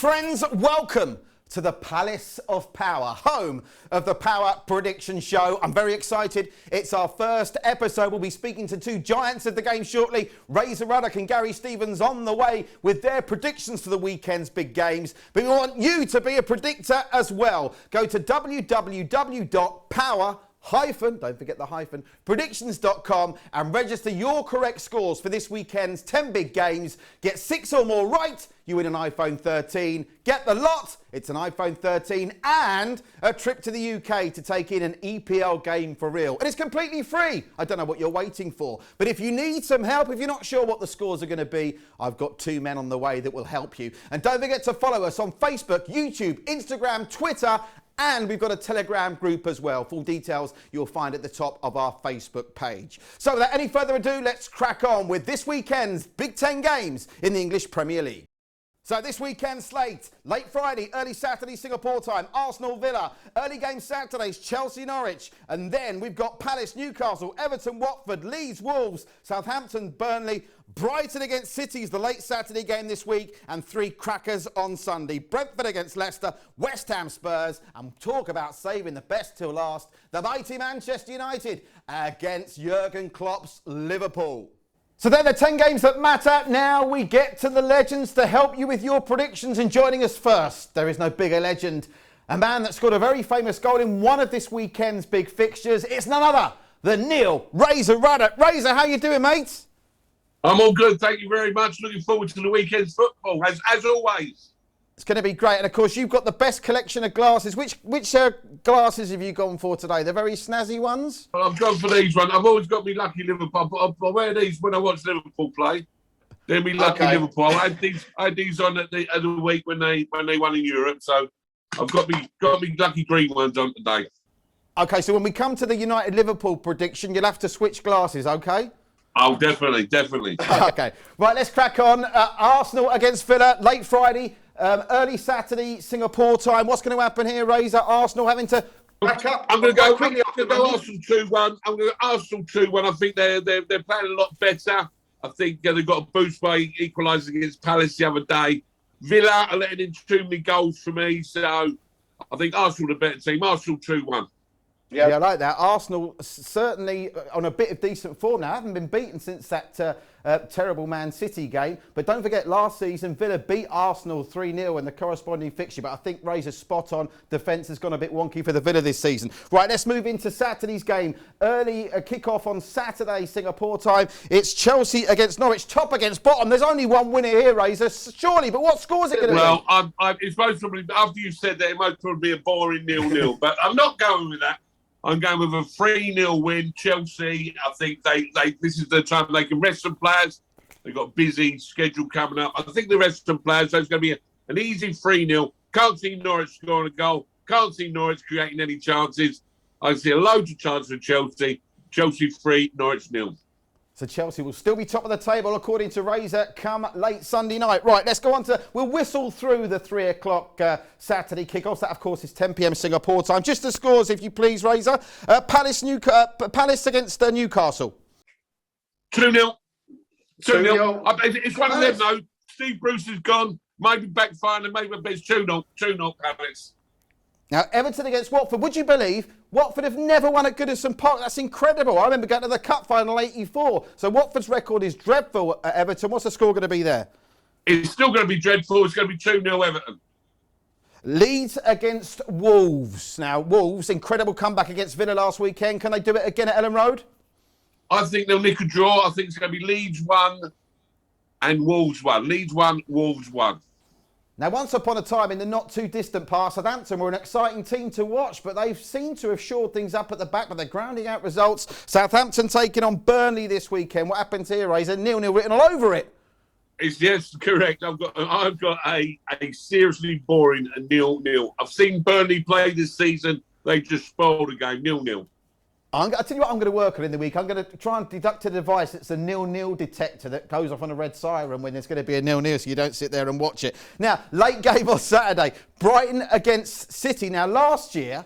friends, welcome to the Palace of Power, home of the Power Prediction Show. I'm very excited. It's our first episode. We'll be speaking to two giants of the game shortly. Ruddock and Gary Stevens on the way with their predictions for the weekend's big games. But we want you to be a predictor as well. Go to www.power don't forget the hyphen, predictions.com and register your correct scores for this weekend's 10 big games. Get 6 or more right, you win an iPhone 13. Get the lot, it's an iPhone 13 and a trip to the UK to take in an EPL game for real. And it's completely free. I don't know what you're waiting for. But if you need some help, if you're not sure what the scores are going to be, I've got 2 men on the way that will help you. And don't forget to follow us on Facebook, YouTube, Instagram, Twitter, and we've got a Telegram group as well. Full details you'll find at the top of our Facebook page. So without any further ado, let's crack on with this weekend's Big 10 games in the English Premier League. So this weekend slate, late Friday, early Saturday Singapore time, Arsenal Villa, early game Saturdays, Chelsea Norwich, and then we've got Palace Newcastle, Everton Watford, Leeds Wolves, Southampton Burnley, Brighton against City is the late Saturday game this week, and 3 crackers on Sunday. Brentford against Leicester, West Ham Spurs, and talk about saving the best till last, the mighty Manchester United against Jurgen Klopp's Liverpool. So they're the 10 games that matter. Now we get to the legends to help you with your predictions. And joining us first, there is no bigger legend. A man that scored a very famous goal in one of this weekend's big fixtures. It's none other than Neil Razor Ruddock. Razor, how you doing, mate? I'm all good, thank you very much. Looking forward to the weekend's football, as always. It's going to be great. And, of course, you've got the best collection of glasses. Which glasses have you gone for today? The very snazzy ones? Well, I've gone for these ones. I've always got me lucky Liverpool. I wear these when I watch Liverpool play. They're me lucky Liverpool. I had these on at the week when they won in Europe. So I've got me lucky green ones on today. OK, so when we come to the United Liverpool prediction, you'll have to switch glasses, OK? Oh, definitely. OK. Right, let's crack on. Arsenal against Villa, late Friday. Early Saturday, Singapore time. What's going to happen here, Razor? Arsenal having to back up. I'm going to go Arsenal 2-1. I'm going to go Arsenal 2-1. I think they're playing a lot better. I think they've got a boost by equalising against Palace the other day. Villa are letting in too many goals for me, so I think Arsenal are the better team. Arsenal 2-1. Yeah, I like that. Arsenal certainly on a bit of decent form now. Haven't been beaten since that terrible Man City game. But don't forget, last season, Villa beat Arsenal 3-0 in the corresponding fixture. But I think Razor's spot on. Defence has gone a bit wonky for the Villa this season. Right, let's move into Saturday's game. Early kick-off on Saturday, Singapore time. It's Chelsea against Norwich, top against bottom. There's only one winner here, Razor, surely. But what score is it going to be? Well, it's most probably, after you said that, it might probably be a boring 0-0. But I'm not going with that. I'm going with a 3-0 win. Chelsea, I think this is the time they can rest some players. They've got a busy schedule coming up. I think they rest some players, so it's going to be an easy 3-0. Can't see Norwich scoring a goal. Can't see Norwich creating any chances. I see a load of chances for Chelsea. Chelsea 3, Norwich 0. So Chelsea will still be top of the table, according to Razor, come late Sunday night. Right, let's go on to... We'll whistle through the 3 o'clock Saturday kickoffs. That, of course, is 10 p.m. Singapore time. Just the scores, if you please, Razor. Palace against Newcastle. 2-0. 2-0. It's one of them, though. Steve Bruce is gone. Maybe backfiring and maybe it's 2-0. 2-0 Palace. Now, Everton against Watford. Would you believe Watford have never won at Goodison Park? That's incredible. I remember going to the Cup final 84. So Watford's record is dreadful at Everton. What's the score going to be there? It's still going to be dreadful. It's going to be 2-0 Everton. Leeds against Wolves. Now, Wolves, incredible comeback against Villa last weekend. Can they do it again at Ellen Road? I think they'll nick a draw. I think it's going to be Leeds 1 and Wolves 1. Leeds 1, Wolves 1. Now, once upon a time in the not too distant past, Southampton were an exciting team to watch, but they've seemed to have shored things up at the back, but they're grounding out results. Southampton taking on Burnley this weekend. What happens here, Razor? 0-0 written all over it. Yes, correct. I've got a seriously boring 0-0. I've seen Burnley play this season. They just spoiled a game, 0-0. I'll tell you what I'm going to work on in the week. I'm going to try and deduct a device. It's a 0-0 detector that goes off on a red siren when there's going to be a 0-0, so you don't sit there and watch it. Now, late game on Saturday, Brighton against City. Now, last year,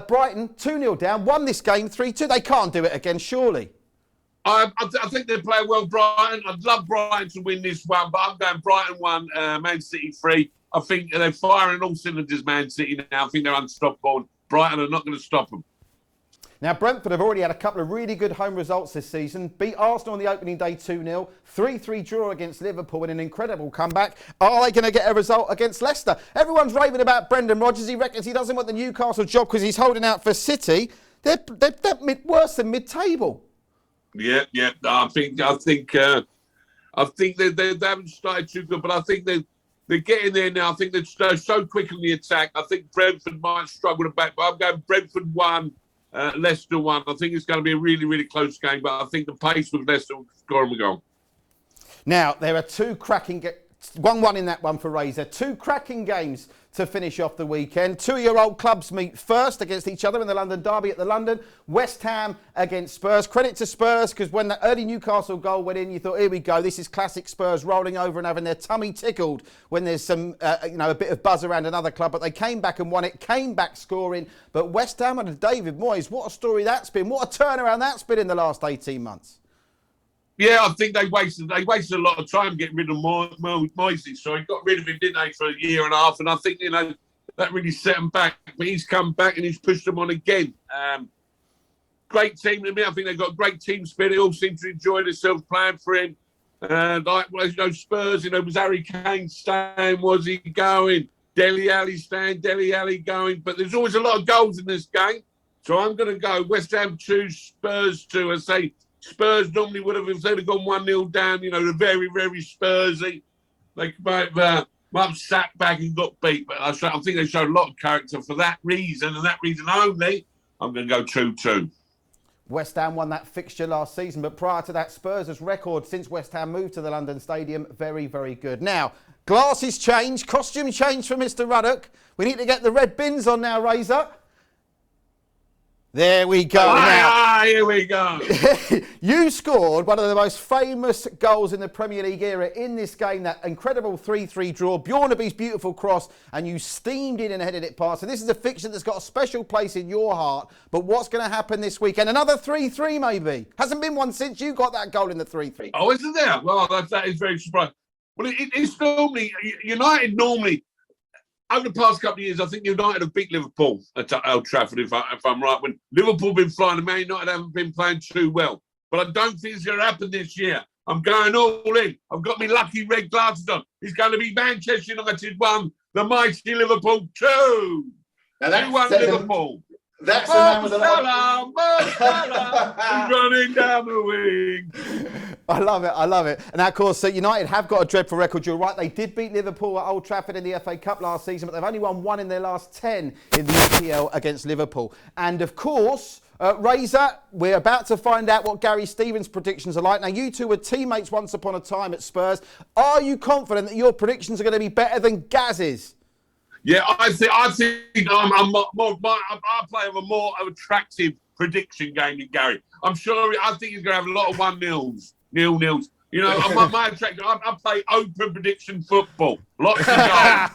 Brighton 2-0 down, won this game 3-2. They can't do it again, surely. I think they're playing well, Brighton. I'd love Brighton to win this one, but I'm going Brighton 1, Man City 3. I think they're firing all cylinders, Man City now. I think they're unstoppable. Brighton are not going to stop them. Now, Brentford have already had a couple of really good home results this season. Beat Arsenal on the opening day 2-0. 3-3 draw against Liverpool in an incredible comeback. Are they going to get a result against Leicester? Everyone's raving about Brendan Rodgers. He reckons he doesn't want the Newcastle job because he's holding out for City. They're worse than mid-table. Yeah. I think they haven't started too good, but I think they're getting there now. I think they're so quick on the attack. I think Brentford might struggle to back, but I'm going Brentford 1. Leicester 1. I think it's going to be a really, really close game, but I think the pace with Leicester will score them a goal. Now, there are two cracking 1-1 in that one for Razor. Two cracking games to finish off the weekend. Two-year-old clubs meet first against each other in the London Derby at the London. West Ham against Spurs. Credit to Spurs, because when the early Newcastle goal went in, you thought, here we go, this is classic Spurs rolling over and having their tummy tickled when there's some, a bit of buzz around another club. But they came back and won it, came back scoring. But West Ham under David Moyes, what a story that's been. What a turnaround that's been in the last 18 months. Yeah, I think they wasted a lot of time getting rid of Moisey. So he got rid of him, didn't they, for a year and a half? And I think, that really set him back. But he's come back and he's pushed them on again. Great team to me. I think they've got great team spirit. They all seem to enjoy themselves playing for him. Spurs, was Harry Kane staying? Was he going? Dele Alli staying? Dele Alli going? But there's always a lot of goals in this game. So I'm going to go West Ham 2, Spurs 2. I say Spurs normally would have, if they'd have gone 1-0 down, they're very, very Spursy. They might have sat back and got beat. But I think they showed a lot of character for that reason, and that reason only, I'm going to go 2-2. West Ham won that fixture last season, but prior to that, Spurs' record since West Ham moved to the London Stadium, very, very good. Now, glasses change, costume change for Mr. Ruddock. We need to get the red bins on now, Razor. There we go. Here we go. You scored one of the most famous goals in the Premier League era in this game, that incredible 3-3 draw, Bjornaby's beautiful cross, and you steamed in and headed it past. So this is a fixture that's got a special place in your heart. But what's going to happen this weekend? Another 3-3 maybe. Hasn't been one since you got that goal in the 3-3. Oh, isn't there? Well, that is very surprising. Well, it's normally, United normally, over the past couple of years, I think United have beat Liverpool at Old Trafford, if I'm right. When Liverpool have been flying, and Man United haven't been playing too well. But I don't think it's going to happen this year. I'm going all in. I've got my lucky red glasses on. It's going to be Manchester United 1, the mighty Liverpool 2. Now 2-1 Liverpool. That's the man with the He's running down the wing. I love it. And of course, United have got a dreadful record. You're right, they did beat Liverpool at Old Trafford in the FA Cup last season, but they've only won 1 in their last 10 in the EPL against Liverpool. And of course, Razor, we're about to find out what Gary Stevens' predictions are like. Now, you two were teammates once upon a time at Spurs. Are you confident that your predictions are going to be better than Gaz's? Yeah, I think I'm play a more attractive prediction game than Gary. I think he's going to have a lot of 1-0s, 0-0s. My attraction. I play open prediction football. Lots of goals.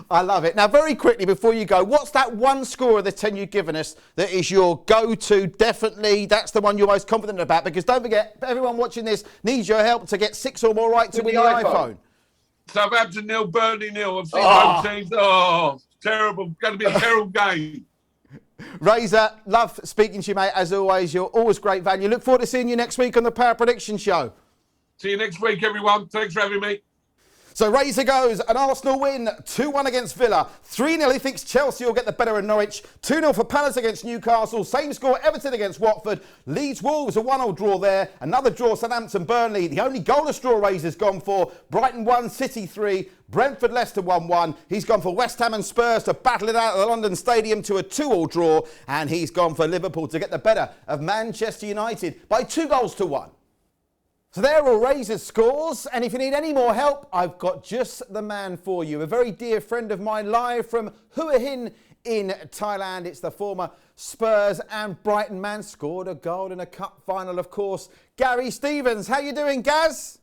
I love it. Now, very quickly before you go, what's that one score of the 10 you've given us that is your go-to? Definitely, that's the one you're most confident about. Because don't forget, everyone watching this needs your help to get 6 or more right to win the iPhone. Southampton 0, Burnley 0. I've seen both teams. Oh, terrible. Going to be a terrible game. Razor, love speaking to you, mate. As always, you're always great value. Look forward to seeing you next week on the Power Prediction Show. See you next week, everyone. Thanks for having me. So Razor goes, an Arsenal win, 2-1 against Villa. 3-0, he thinks Chelsea will get the better of Norwich. 2-0 for Palace against Newcastle. Same score, Everton against Watford. Leeds Wolves, a 1-1 draw there. Another draw, Southampton Burnley. The only goalless draw Razor's gone for. Brighton 1, City 3. Brentford Leicester 1-1. He's gone for West Ham and Spurs to battle it out at the London Stadium to a 2-2 draw. And he's gone for Liverpool to get the better of Manchester United by 2-1. So there are Razor's scores, and if you need any more help, I've got just the man for you. A very dear friend of mine live from Hua Hin in Thailand. It's the former Spurs and Brighton man, scored a goal in a cup final, of course. Gary Stevens, how you doing, Gaz?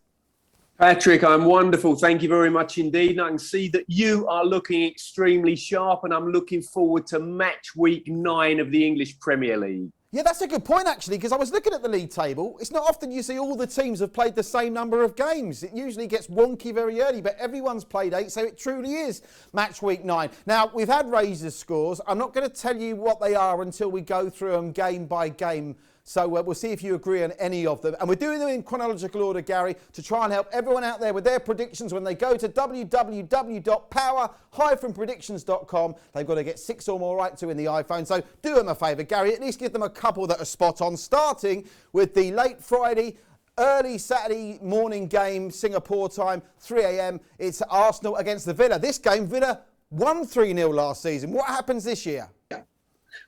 Patrick, I'm wonderful. Thank you very much indeed. And I can see that you are looking extremely sharp, and I'm looking forward to match week 9 of the English Premier League. Yeah, that's a good point, actually, because I was looking at the league table. It's not often you see all the teams have played the same number of games. It usually gets wonky very early, but everyone's played 8, so it truly is match week 9. Now, we've had Razor's scores. I'm not going to tell you what they are until we go through them game by game. So we'll see if you agree on any of them. And we're doing them in chronological order, Gary, to try and help everyone out there with their predictions when they go to www.power-predictions.com. They've got to get 6 or more right to win the iPhone. So do them a favour, Gary. At least give them a couple that are spot on, starting with the late Friday, early Saturday morning game, Singapore time, 3 a.m. It's Arsenal against the Villa. This game, Villa won 3-0 last season. What happens this year?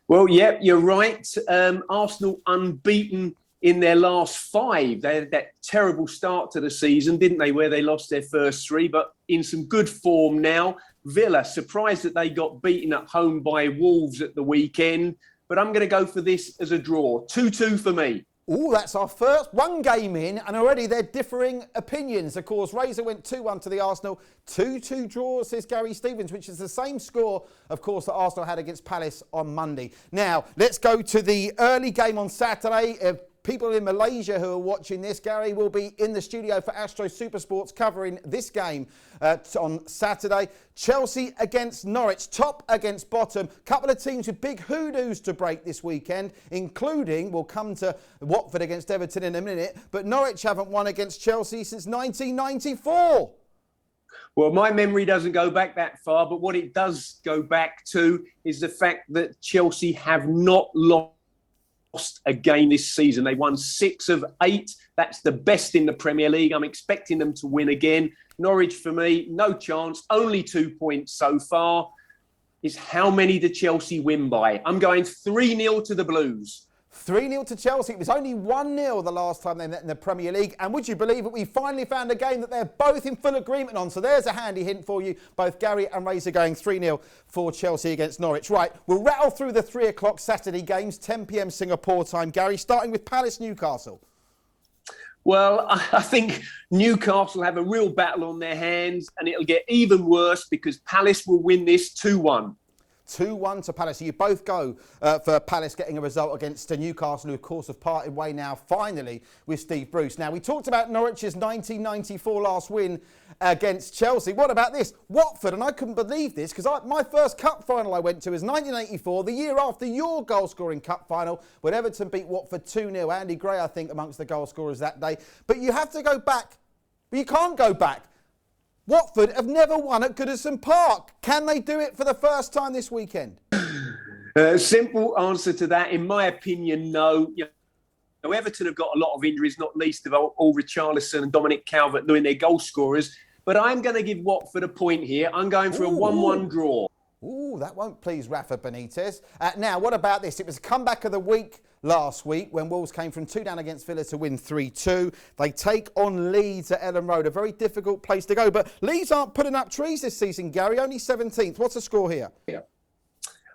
Well, yeah, you're right. Arsenal unbeaten in their last 5. They had that terrible start to the season, didn't they, where they lost their first 3, but in some good form now. Villa, surprised that they got beaten at home by Wolves at the weekend, but I'm going to go for this as a draw. 2-2 for me. Oh, that's our first one game in, and already they're differing opinions. Of course, Razor went 2-1 to the Arsenal. 2-2 draws, says Gary Stevens, which is the same score, of course, that Arsenal had against Palace on Monday. Now, let's go to the early game on Saturday. People in Malaysia who are watching this, Gary, will be in the studio for Astro Supersports covering this game on Saturday. Chelsea against Norwich, top against bottom. Couple of teams with big hoodoos to break this weekend, including, we'll come to Watford against Everton in a minute, but Norwich haven't won against Chelsea since 1994. Well, my memory doesn't go back that far, but what it does go back to is the fact that Chelsea have not lost a game this season. They won 6 of 8. That's the best in the Premier League. I'm expecting them to win again. Norwich, for me, no chance. Only 2 points so far. Is how many did Chelsea win by? I'm going 3-0 to the Blues. 3-0 to Chelsea. It was only 1-0 the last time they met in the Premier League. And would you believe it, we finally found a game that they're both in full agreement on. So there's a handy hint for you. Both Gary and Razor going 3-0 for Chelsea against Norwich. Right, we'll rattle through the 3 o'clock Saturday games, 10 p.m. Singapore time. Gary, starting with Palace Newcastle. Well, I think Newcastle have a real battle on their hands, and it'll get even worse because Palace will win this 2-1. 2-1 to Palace. So you both go for Palace getting a result against Newcastle, who of course have parted way now finally with Steve Bruce. Now we talked about Norwich's 1994 last win against Chelsea. What about this? Watford, and I couldn't believe this because my first cup final I went to was 1984, the year after your goal scoring cup final when Everton beat Watford 2-0. Andy Gray, I think, amongst the goal scorers that day. But you have to go back. But you can't go back. Watford have never won at Goodison Park. Can they do it for the first time this weekend? Simple answer to that, in my opinion, no. You know, Everton have got a lot of injuries, not least of all Richarlison and Dominic Calvert-Lewin, their goal scorers. But I'm going to give Watford a point here. I'm going for a 1-1 draw. Ooh, that won't please Rafa Benitez. Now, what about this? It was a comeback of the week last week when Wolves came from 2 down against Villa to win 3-2. They take on Leeds at Ellen Road, a very difficult place to go. But Leeds aren't putting up trees this season, Gary, only 17th. What's the score here? Yeah.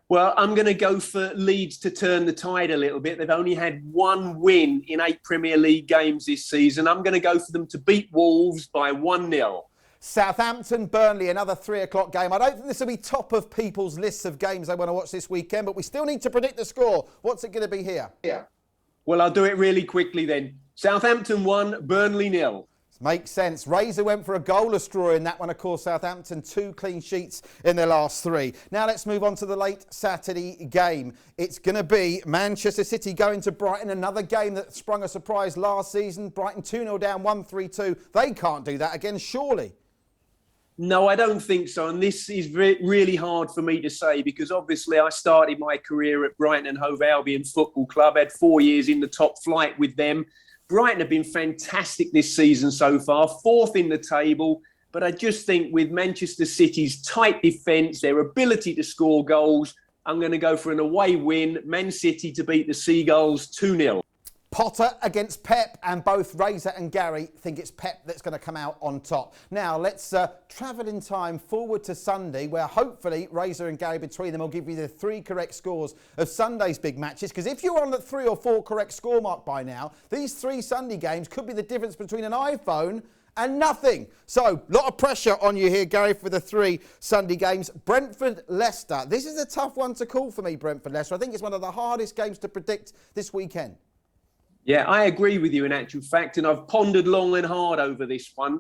Well, I'm going to go for Leeds to turn the tide a little bit. They've only had 1 win in 8 Premier League games this season. I'm going to go for them to beat Wolves by 1-0. Southampton, Burnley, another 3 o'clock game. I don't think this will be top of people's lists of games they want to watch this weekend, but we still need to predict the score. What's it going to be here? Yeah. Well, I'll do it really quickly then. Southampton 1, Burnley 0. Makes sense. Razor went for a goalless draw in that one. Of course, Southampton 2 clean sheets in their last 3. Now let's move on to the late Saturday game. It's going to be Manchester City going to Brighton. Another game that sprung a surprise last season. Brighton 2-0 down, 1-3-2. They can't do that again, surely. No, I don't think so. And this is really hard for me to say because obviously I started my career at Brighton and Hove Albion Football Club, had 4 years in the top flight with them. Brighton have been fantastic this season so far, 4th in the table. But I just think with Manchester City's tight defence, their ability to score goals, I'm going to go for an away win, Man City to beat the Seagulls 2-0. Potter against Pep, and both Razor and Gary think it's Pep that's going to come out on top. Now, let's travel in time forward to Sunday, where hopefully Razor and Gary between them will give you the 3 correct scores of Sunday's big matches. Because if you're on the 3 or 4 correct score mark by now, these 3 Sunday games could be the difference between an iPhone and nothing. So, a lot of pressure on you here, Gary, for the 3 Sunday games. Brentford-Leicester. This is a tough one to call for me, Brentford-Leicester. I think it's one of the hardest games to predict this weekend. Yeah, I agree with you in actual fact, and I've pondered long and hard over this one.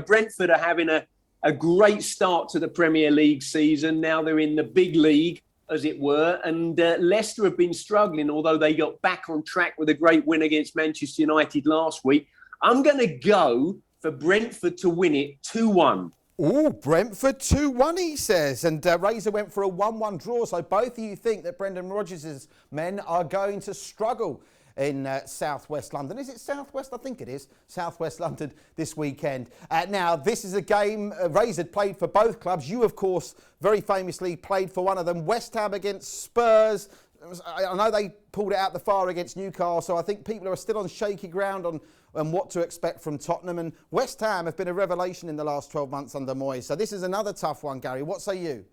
Brentford are having a great start to the Premier League season. Now they're in the big league, as it were, and Leicester have been struggling, although they got back on track with a great win against Manchester United last week. I'm going to go for Brentford to win it 2-1. Oh, Brentford 2-1, he says. And Razor went for a 1-1 draw. So both of you think that Brendan Rodgers' men are going to struggle in southwest London. Is it southwest? I think it is. Southwest London this weekend. Now, this is a game Razor played for both clubs. You, of course, very famously played for one of them. West Ham against Spurs. I know they pulled it out the far against Newcastle. I think people are still on shaky ground on what to expect from Tottenham. And West Ham have been a revelation in the last 12 months under Moyes. So this is another tough one, Gary. What say you?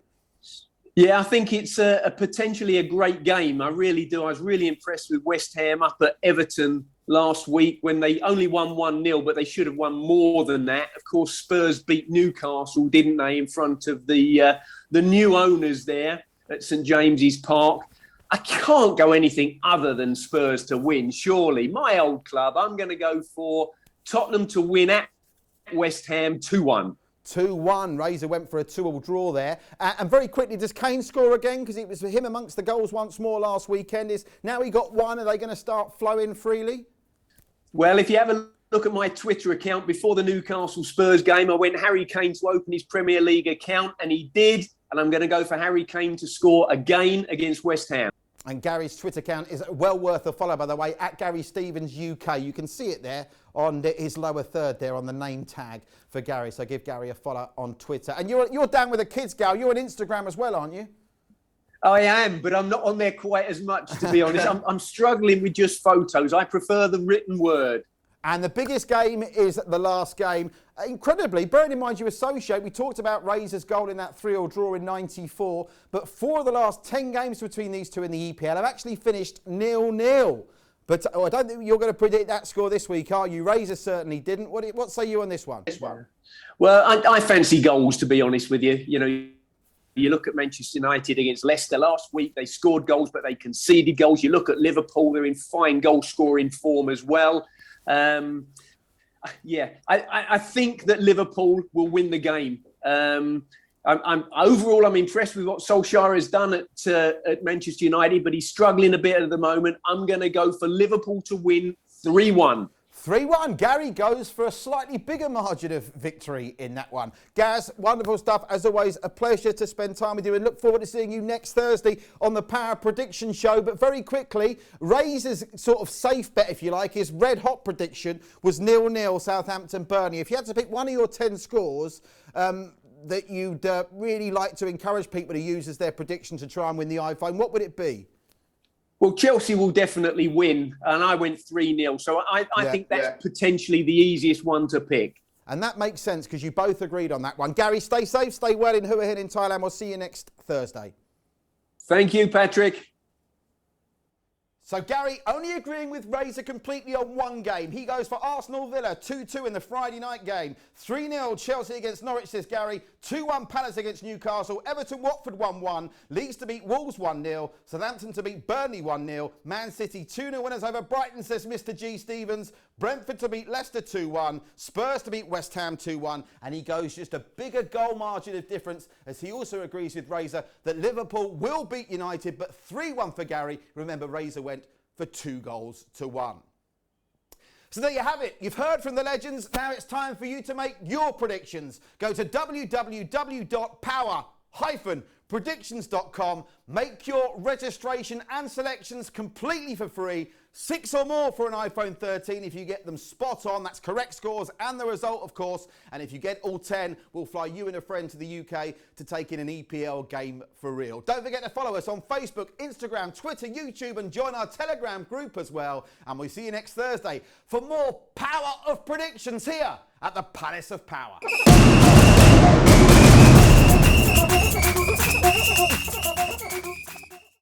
Yeah, I think it's potentially a great game. I really do. I was really impressed with West Ham up at Everton last week when they only won 1-0, but they should have won more than that. Of course, Spurs beat Newcastle, didn't they, in front of the new owners there at St James's Park. I can't go anything other than Spurs to win, surely. My old club, I'm going to go for Tottenham to win at West Ham 2-1. 2-1. Razor went for a 2-2 draw there. And very quickly, does Kane score again? Because it was him amongst the goals once more last weekend. Now he got one. Are they going to start flowing freely? Well, if you have a look at my Twitter account before the Newcastle Spurs game, I went Harry Kane to open his Premier League account, and he did. And I'm going to go for Harry Kane to score again against West Ham. And Gary's Twitter account is well worth a follow, by the way, at Gary Stevens UK. You can see it there on his lower third there on the name tag for Gary. So give Gary a follow on Twitter. And you're down with the kids, Gal. You're on Instagram as well, aren't you? I am, but I'm not on there quite as much, to be honest. I'm struggling with just photos. I prefer the written word. And the biggest game is the last game. Incredibly, bearing in mind you associate, we talked about Razor's goal in that 3-3 draw in '94, but 4 of the last 10 games between these two in the EPL have actually finished 0-0. But I don't think you're going to predict that score this week, are you? Razor certainly didn't. What say you on this one? Well, I fancy goals, to be honest with you. You know, you look at Manchester United against Leicester last week, they scored goals, but they conceded goals. You look at Liverpool, they're in fine goal-scoring form as well. I think that Liverpool will win the game. Overall, I'm impressed with what Solskjaer has done at Manchester United, but he's struggling a bit at the moment. I'm going to go for Liverpool to win 3-1. 3-1. Gary goes for a slightly bigger margin of victory in that one. Gaz, wonderful stuff. As always, a pleasure to spend time with you and look forward to seeing you next Thursday on the Power Prediction Show. But very quickly, Razor's sort of safe bet, if you like, his red hot prediction was 0-0 Southampton-Burnley. If you had to pick one of your 10 scores that you'd really like to encourage people to use as their prediction to try and win the iPhone, what would it be? Well, Chelsea will definitely win, and I went 3-0. So I think that's potentially the easiest one to pick. And that makes sense because you both agreed on that one. Gary, stay safe, stay well in Hua Hin in Thailand. We'll see you next Thursday. Thank you, Patrick. So Gary only agreeing with Razor completely on one game. He goes for Arsenal Villa, 2-2 in the Friday night game. 3-0 Chelsea against Norwich, says Gary. 2-1 Palace against Newcastle. Everton Watford 1-1. Leeds to beat Wolves 1-0. Southampton to beat Burnley 1-0. Man City 2-0 winners over Brighton, says Mr. G. Stevens. Brentford to beat Leicester 2-1. Spurs to beat West Ham 2-1. And he goes just a bigger goal margin of difference as he also agrees with Razor that Liverpool will beat United, but 3-1 for Gary. Remember, Razor went for 2-1. So there you have it. You've heard from the legends. Now it's time for you to make your predictions. Go to www.power-predictions.com. Make your registration and selections completely for free. 6 or more for an iPhone 13 if you get them spot on. That's correct scores and the result, of course. And if you get all 10, we'll fly you and a friend to the UK to take in an EPL game for real. Don't forget to follow us on Facebook, Instagram, Twitter, YouTube, and join our Telegram group as well. And we'll see you next Thursday for more Power of Predictions here at the Palace of Power.